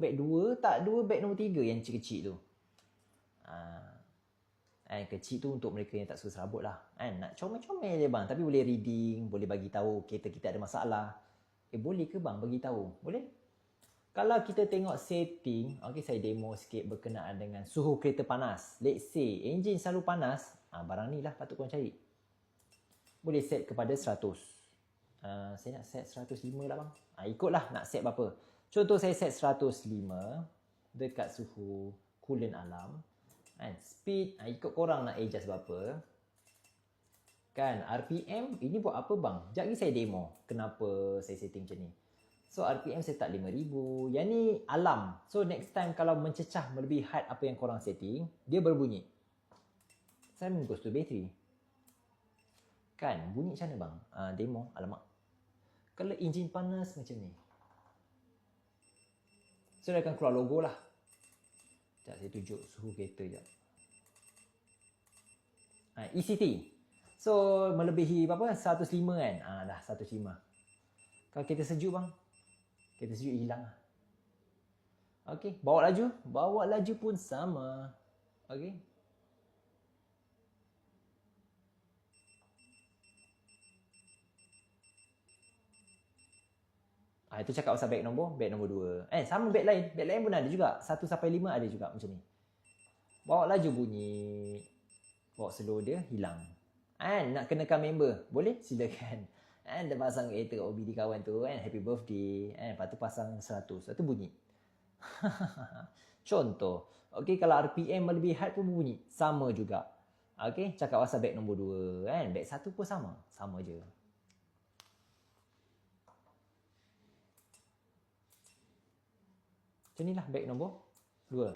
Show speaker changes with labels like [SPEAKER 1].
[SPEAKER 1] Beg 2, tak 2, beg nombor 3 yang kecil-kecil tu. Kecil tu untuk mereka yang tak suka serabut lah. Nak comel-comel je bang. Tapi boleh reading, boleh bagi tahu kereta kita ada masalah. Boleh ke bang bagi tahu? Boleh? Kalau kita tengok setting, saya demo sikit berkenaan dengan suhu kereta panas. Let's say, enjin selalu panas, barang ni lah patut korang cari. Boleh set kepada 100. Saya nak set 105 lah bang. Ikutlah nak set berapa. Contoh saya set 105 dekat suhu coolant alam. Speed, ikut korang nak adjust berapa. Kan, RPM, ini buat apa bang? Sekejap lagi saya demo kenapa saya setting macam ni. So, RPM saya tak 5,000. Yang ni alam. So, next time kalau mencecah melebihi had apa yang korang setting, dia berbunyi. Saya goes to battery. Kan, bunyi macam mana bang? Demo, alamak. Kalau enjin panas macam ni. So, dia akan keluar logo lah. Sekejap saya tunjuk suhu kereta sekejap. ECT. So, melebihi berapa? 105 kan? Dah 105. Kalau kereta sejuk bang. Kereta sejuk hilang lah. Okay, bawa laju. Bawa laju pun sama. Okay. Itu cakap pasal beg nombor 2. Sama beg lain. Beg lain pun ada juga. 1 sampai 5 ada juga macam ni. Bawa laju bunyi. Bawa slow dia hilang. Nak kenakan member. Boleh? Silakan. Dia pasang kereta OBD kawan tu. Happy birthday. Lepas tu pasang 100. Lepas tu bunyi. Contoh. Okay, kalau RPM melebihi had pun bunyi. Sama juga. Okay, cakap pasal beg nombor 2. Beg 1 pun sama. Sama je. Macam ni lah beg nombor 2.